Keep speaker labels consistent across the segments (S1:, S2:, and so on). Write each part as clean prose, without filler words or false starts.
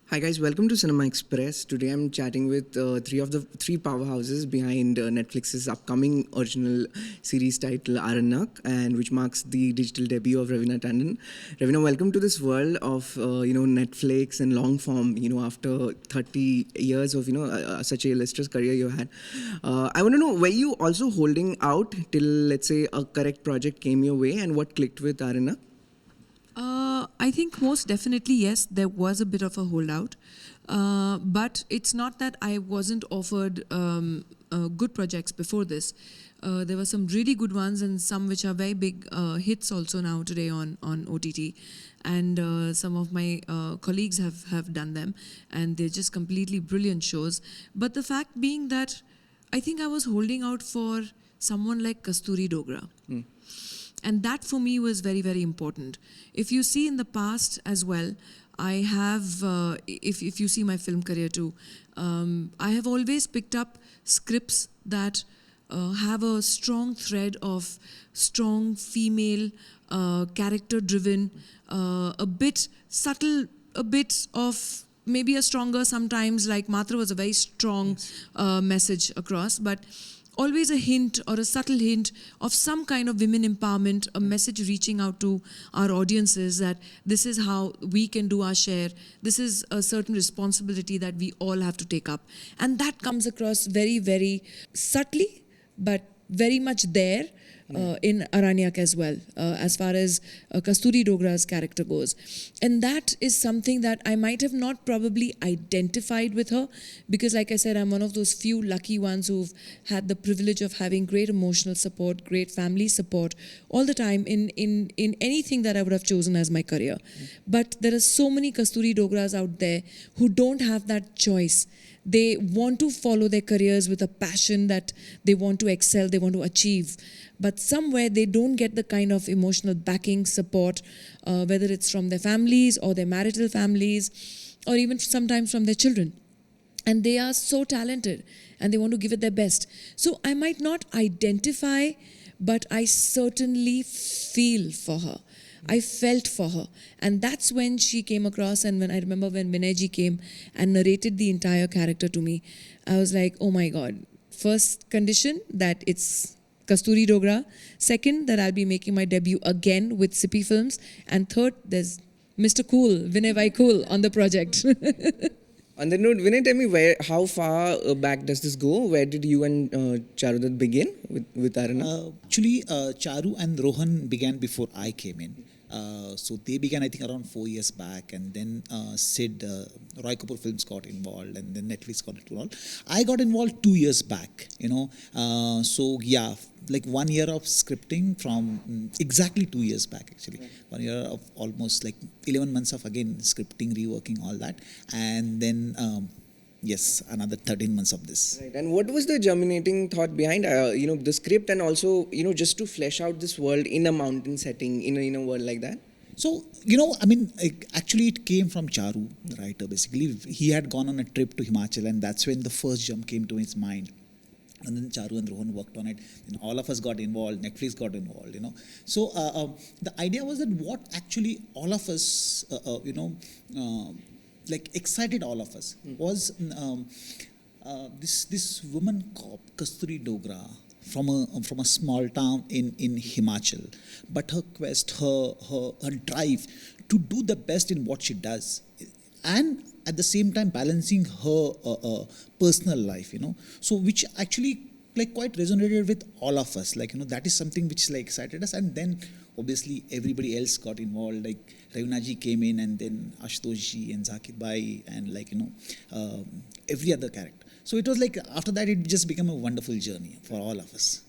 S1: Hi guys, welcome to Cinema Express. Today I'm chatting with three powerhouses behind Netflix's upcoming original series title Aranyak, and which marks the digital debut of Raveena Tandon. Raveena, welcome to this world of Netflix and long form. After 30 years of such a illustrious career you had, I want to know, were you also holding out till, let's say, a correct project came your way, and what clicked with Aranyak?
S2: I think most definitely, yes, there was a bit of a holdout. But it's not that I wasn't offered good projects before this. There were some really good ones and some which are very big hits also now today on OTT. And some of my colleagues have done them, and they're just completely brilliant shows. But the fact being that I think I was holding out for someone like Kasturi Dogra. And that for me was very, very important. If you see in the past as well, I have, if you see my film career too, I have always picked up scripts that have a strong thread of strong female, character-driven, a bit subtle, a bit of maybe a stronger sometimes, like Matra was a very strong message across, but always a hint or a subtle hint of some kind of women empowerment, a message reaching out to our audiences that this is how we can do our share. This is a certain responsibility that we all have to take up. And that comes across very, very subtly, but very much there in Aranyak as well, as far as Kasturi Dogra's character goes. And that is something that I might have not probably identified with her, because like I said, I'm one of those few lucky ones who've had the privilege of having great emotional support, great family support all the time in anything that I would have chosen as my career. But there are so many Kasturi Dogras out there who don't have that choice. They want to follow their careers with a passion that they want to excel, they want to achieve. But somewhere they don't get the kind of emotional backing, support, whether it's from their families or their marital families, or even sometimes from their children. And they are so talented and they want to give it their best. So I might not identify, but I certainly feel for her. I felt for her. And that's when she came across, and when I remember when Vinayji came and narrated the entire character to me, I was like, oh my God. First condition, that it's Kasturi Dogra. Second, that I'll be making my debut again with Sippy Films. And third, there's Mr. Cool, Vinay Vai Cool on the project.
S1: On that note, Vinay, tell me, how far back does this go? Where did you and Charudat begin with Aranyak?
S3: Actually, Charu and Rohan began before I came in. So they began, I think, around 4 years back, and then Sid, Roy Kapoor Films got involved, and then Netflix got involved. I got involved 2 years back, So yeah, like 1 year of scripting from exactly 2 years back, actually. 1 year of almost like 11 months of, again, scripting, reworking, all that. And then yes, another 13 months of this.
S1: Right. And what was the germinating thought behind, the script, and also, just to flesh out this world in a mountain setting, in a world like that?
S3: So, actually it came from Charu, the writer, basically. He had gone on a trip to Himachal, and that's when the first jump came to his mind. And then Charu and Rohan worked on it, and all of us got involved, Netflix got involved, So, the idea was that what actually all of us, excited all of us was this woman cop, Kasturi Dogra, from a small town in Himachal, but her quest, her drive to do the best in what she does, and at the same time balancing her personal life, so which actually quite resonated with all of us, that is something which excited us. And then obviously everybody else got involved, like Raveena ji came in, and then Ashutosh ji and Zakir Bhai, and every other character. So it was after that it just became a wonderful journey for all of us.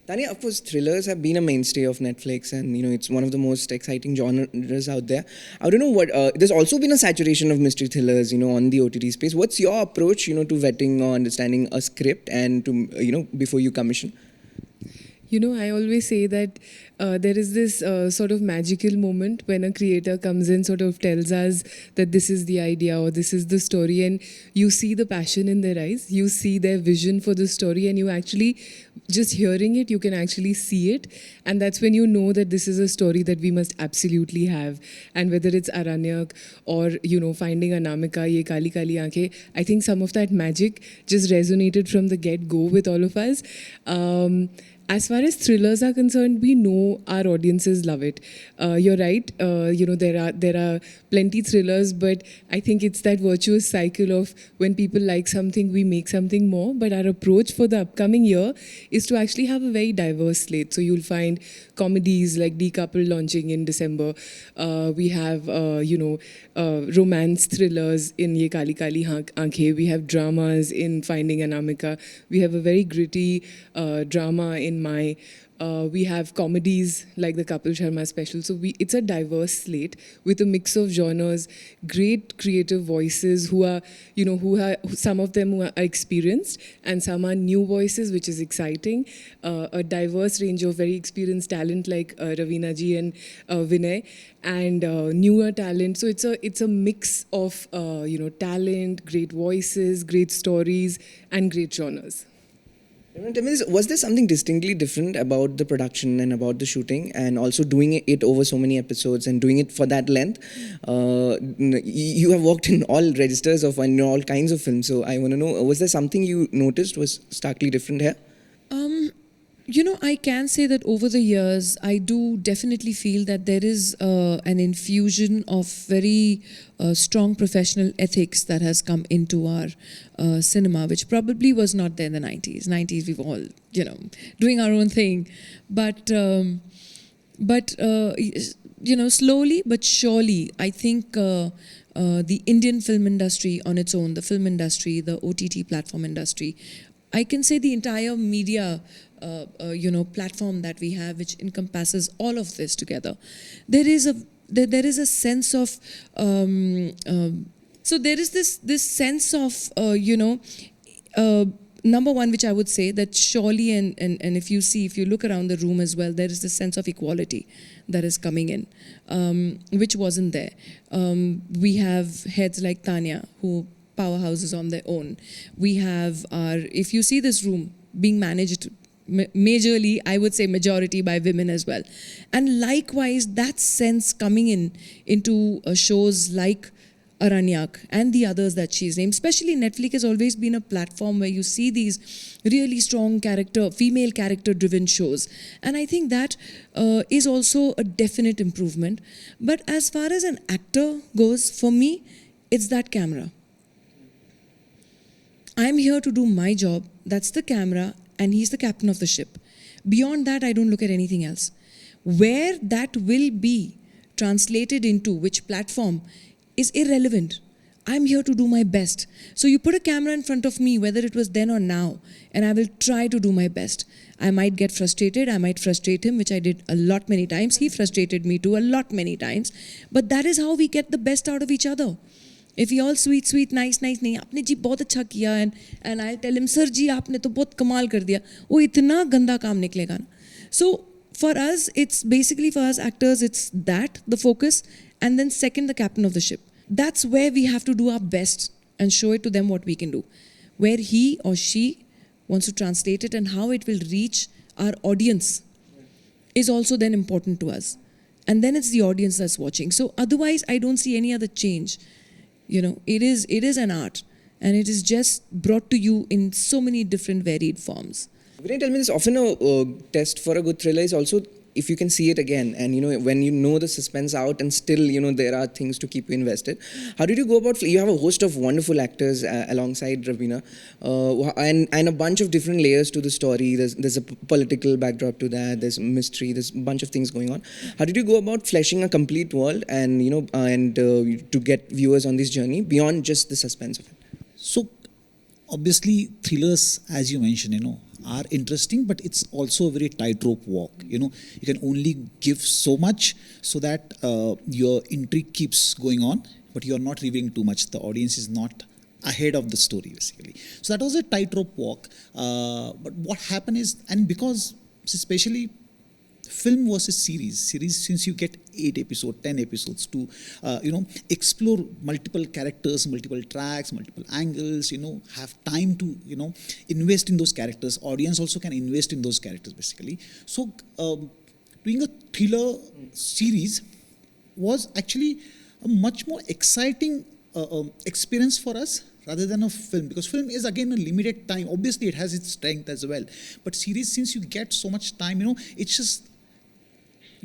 S1: Tanya, of course, thrillers have been a mainstay of Netflix, and it's one of the most exciting genres out there. I don't know what. There's also been a saturation of mystery thrillers, on the OTT space. What's your approach, to vetting or understanding a script, and to before you commission?
S4: I always say that there is this sort of magical moment when a creator comes in, sort of tells us that this is the idea or this is the story, and you see the passion in their eyes, you see their vision for the story, and you actually, just hearing it, you can actually see it. And that's when you know that this is a story that we must absolutely have. And whether it's Aranyak or, finding Anamika, Ye Kali Kali Aankhein, I think some of that magic just resonated from the get-go with all of us. As far as thrillers are concerned, we know our audiences love it. You're right. There are plenty thrillers, but I think it's that virtuous cycle of when people like something, we make something more. But our approach for the upcoming year is to actually have a very diverse slate. So you'll find comedies like Decouple launching in December. We have romance thrillers in Ye Kali Kali Aankhein. We have dramas in Finding Anamika. We have a very gritty drama in My. We have comedies like the Kapil Sharma special. So it's a diverse slate with a mix of genres, great creative voices who are some of them who are experienced and some are new voices, which is exciting. A diverse range of very experienced talent like Raveena ji and Vinay, and newer talent. So it's a mix of talent, great voices, great stories, and great genres.
S1: Tell me this, was there something distinctly different about the production and about the shooting, and also doing it over so many episodes and doing it for that length? You have worked in all registers of all kinds of films, so I want to know, was there something you noticed was starkly different here?
S2: I can say that over the years, I do definitely feel that there is an infusion of very strong professional ethics that has come into our cinema, which probably was not there in the 90s. 90s, we've all, doing our own thing. But slowly but surely, I think the Indian film industry on its own, the film industry, the OTT platform industry, I can say the entire media platform that we have, which encompasses all of this together. There is a sense of so there is this sense of number one, which I would say that surely, and if you look around the room as well, there is this sense of equality that is coming in, which wasn't there. We have heads like Tanya, who powerhouses on their own. We have if you see this room being managed majorly, I would say majority, by women as well. And likewise, that sense coming into shows like Aranyak and the others that she's named. Especially Netflix has always been a platform where you see these really strong female character-driven shows. And I think that is also a definite improvement. But as far as an actor goes, for me, it's that camera. I'm here to do my job. That's the camera. And he's the captain of the ship. Beyond that, I don't look at anything else. Where that will be translated into which platform is irrelevant. I'm here to do my best. So you put a camera in front of me, whether it was then or now, and I will try to do my best. I might get frustrated. I might frustrate him, which I did a lot many times. He frustrated me too a lot many times. But that is how we get the best out of each other. If he all sweet, nice, नहीं आपने जी बहुत अच्छा किया, and I'll tell him, sir जी आपने तो बहुत कमाल कर दिया, वो इतना गंदा काम निकलेगा ना. So for us, it's basically, for us actors, it's that, the focus, and then second, the captain of the ship. That's where we have to do our best and show it to them what we can do. Where he or she wants to translate it and how it will reach our audience is also then important to us. And then it's the audience that's watching. So otherwise, I don't see any other change. It is an art, and it is just brought to you in so many different varied forms.
S1: Can you tell me this? Often a test for a good thriller is also if you can see it again, and when you know the suspense out, and still there are things to keep you invested. How did you go about? You have a host of wonderful actors alongside Raveena, and a bunch of different layers to the story. There's a political backdrop to that. There's mystery. There's a bunch of things going on. How did you go about fleshing a complete world and to get viewers on this journey beyond just the suspense of it?
S3: So obviously thrillers, as you mentioned, are interesting, but it's also a very tightrope walk. You can only give so much so that your intrigue keeps going on, but you're not revealing too much. The audience is not ahead of the story, basically. So that was a tightrope walk. But what happened is, and because especially film versus series, since you get 8 episodes, 10 episodes to explore multiple characters, multiple tracks, multiple angles, have time to invest in those characters. Audience also can invest in those characters basically. So doing a thriller series was actually a much more exciting experience for us rather than a film, because film is again a limited time. Obviously it has its strength as well, but series, since you get so much time, it's just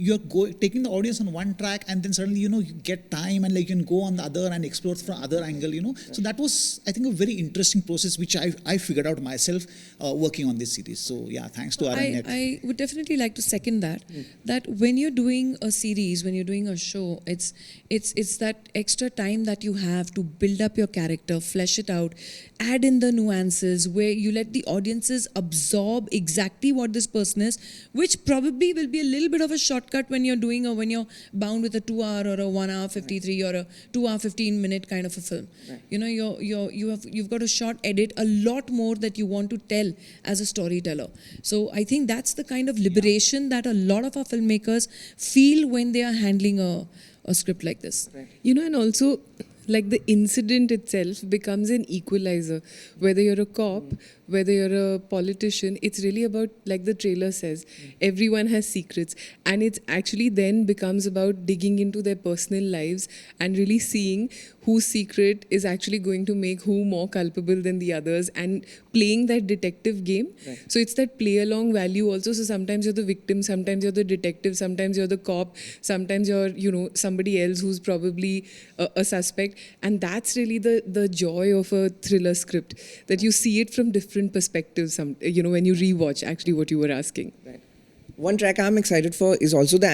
S3: you're taking the audience on one track, and then suddenly you get time, and like you can go on the other and explore from other angle. So that was, I think, a very interesting process which I figured out myself working on this series. So yeah, thanks to Aranyak.
S2: I would definitely like to second that. That when you're doing a series, when you're doing a show, it's that extra time that you have to build up your character, flesh it out, add in the nuances, where you let the audiences absorb exactly what this person is, which probably will be a little bit of a shortcut when you're when you're bound with a 2 hour or a 1 hour 53 or a 2 hour 15 minute kind of a film. Right. You've got a short edit, a lot more that you want to tell as a storyteller. So I think that's the kind of liberation that a lot of our filmmakers feel when they are handling a script like this.
S4: Right. And also, like, the incident itself becomes an equalizer. Whether you're a cop, whether you're a politician, it's really about, like the trailer says, everyone has secrets. And it actually then becomes about digging into their personal lives and really seeing whose secret is actually going to make who more culpable than the others, and playing that detective game. Right. So it's that play along value also. So sometimes you're the victim, sometimes you're the detective, sometimes you're the cop, sometimes you're, somebody else who's probably a suspect. And that's really the joy of a thriller script, that you see it from different perspectives, when you rewatch actually what you were asking.
S1: Right. One track I'm excited for is also the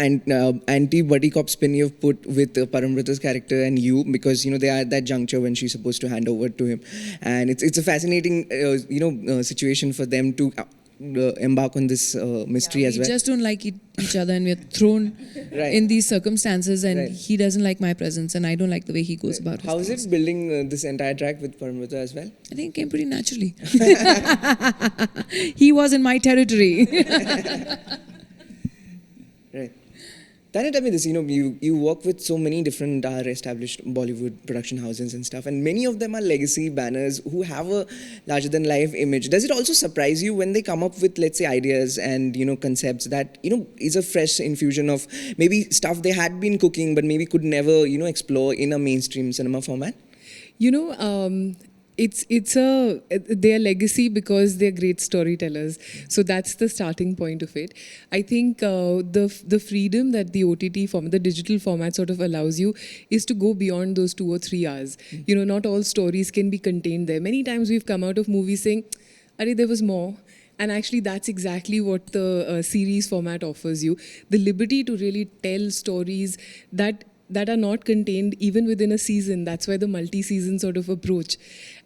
S1: anti-buddy cop spin you've put with Paramrita's character and you, because they are at that juncture when she's supposed to hand over to him, and it's a fascinating situation for them to embark on this mystery as well.
S2: We just don't like each other, and we're thrown in these circumstances, and he doesn't like my presence, and I don't like the way he goes about it.
S1: How is it building this entire track with Paramrita as well?
S2: I think it came pretty naturally. He was in my territory.
S1: Right. Tanya, tell me this, you work with so many different established Bollywood production houses and stuff, and many of them are legacy banners who have a larger-than-life image. Does it also surprise you when they come up with, let's say, ideas and, concepts that, is a fresh infusion of maybe stuff they had been cooking but maybe could never, explore in a mainstream cinema format?
S4: They're legacy because they're great storytellers. So that's the starting point of it. I think the freedom that the OTT format, the digital format sort of allows you, is to go beyond those 2 or 3 hours. Not all stories can be contained there. Many times we've come out of movies saying, "Arey, there was more." And actually that's exactly what the series format offers you. The liberty to really tell stories that are not contained even within a season. That's why the multi-season sort of approach.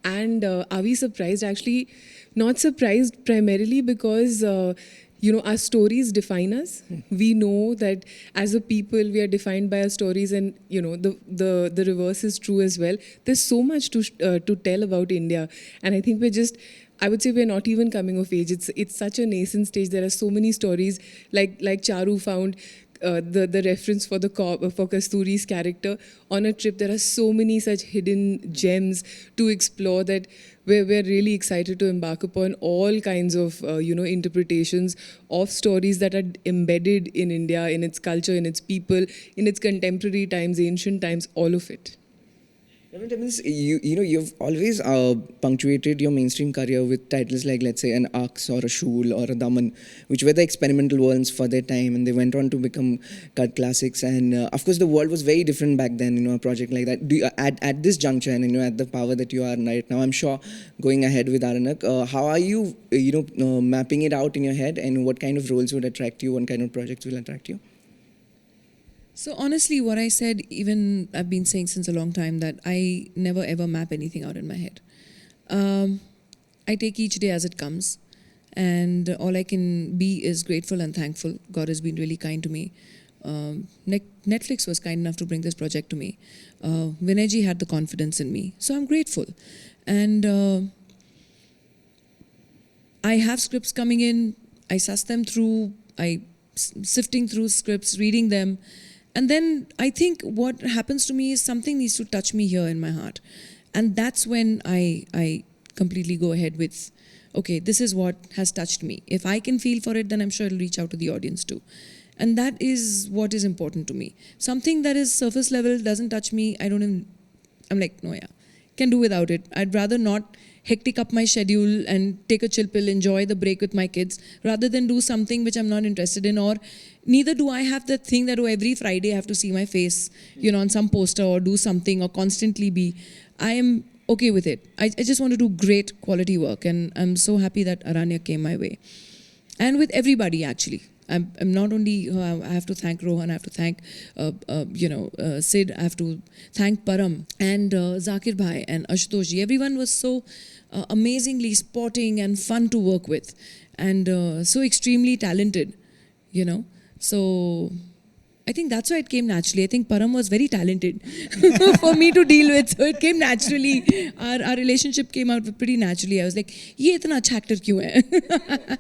S4: And are we surprised? Actually, not surprised, primarily because our stories define us. We know that as a people we are defined by our stories, and the reverse is true as well. There's so much to tell about India, and I think I would say we're not even coming of age. It's such a nascent stage. There are so many stories, like Charu found the reference for for Kasturi's character on a trip. There are so many such hidden gems to explore that we're really excited to embark upon all kinds of interpretations of stories that are embedded in India, in its culture, in its people, in its contemporary times, ancient times, all of it.
S1: You've always punctuated your mainstream career with titles like, let's say, an Aks or a Shul or a Daman, which were the experimental ones for their time, and they went on to become cult classics. And of course, the world was very different back then. A project like that. At this juncture, and at the power that you are right now, I'm sure going ahead with Aranyak, how are you, mapping it out in your head, and what kind of roles would attract you? What kind of projects will attract you?
S2: So honestly, what I said, even I've been saying since a long time, that I never ever map anything out in my head. I take each day as it comes, and all I can be is grateful and thankful. God has been really kind to me. Netflix was kind enough to bring this project to me. Vinayji had the confidence in me, so I'm grateful. And I have scripts coming in. I suss them through, sifting through scripts, reading them. And then I think what happens to me is something needs to touch me here in my heart. And that's when I completely go ahead with, okay, this is what has touched me. If I can feel for it, then I'm sure it'll reach out to the audience too. And that is what is important to me. Something that is surface level doesn't touch me, I'm like, no, yeah, can do without it. I'd rather not hectic up my schedule and take a chill pill, enjoy the break with my kids, rather than do something which I'm not interested in. Or neither do I have that thing that every Friday I have to see my face, on some poster or do something or constantly be. I am okay with it. I just want to do great quality work, and I'm so happy that Aranyak came my way. And with everybody, actually. I'm not only, I have to thank Rohan, I have to thank, Sid, I have to thank Param and Zakir Bhai and Ashutosh ji. Everyone was so amazingly sporting and fun to work with, and so extremely talented, So I think that's why it came naturally. I think Param was very talented for me to deal with, so it came naturally. Our relationship came out pretty naturally. I was like, ye itna acha actor kyun hai?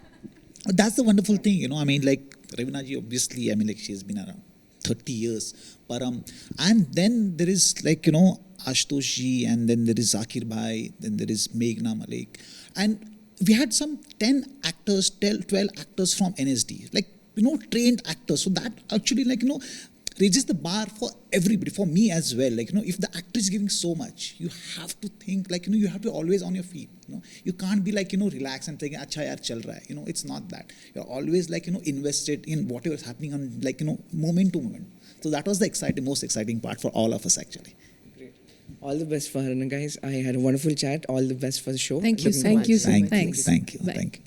S3: That's the wonderful thing, I mean, like Raveena ji, obviously, I mean, like she's been around 30 years, Param, and then there is like, Ashutosh ji, and then there is Zakir Bhai, then there is Meghna Malik, and we had some 10 actors, 12 actors from NSD, like, trained actors. So that actually, like, raises the bar for everybody, for me as well. Like, if the actor is giving so much, you have to think, like, you have to be always on your feet. You can't be like, relax and think, acha yaar chal raha hai. It's not that. You're always like, invested in whatever is happening on, like, moment to moment. So that was the most exciting part for all of us, actually.
S1: Great. All the best for Aranyak, guys. I had a wonderful chat. All the best for the show.
S2: Thank you
S1: Looking
S2: so
S1: forward
S2: much.
S1: to it.
S2: Thanks.
S3: Thank you.
S2: Bye.
S3: Thank you.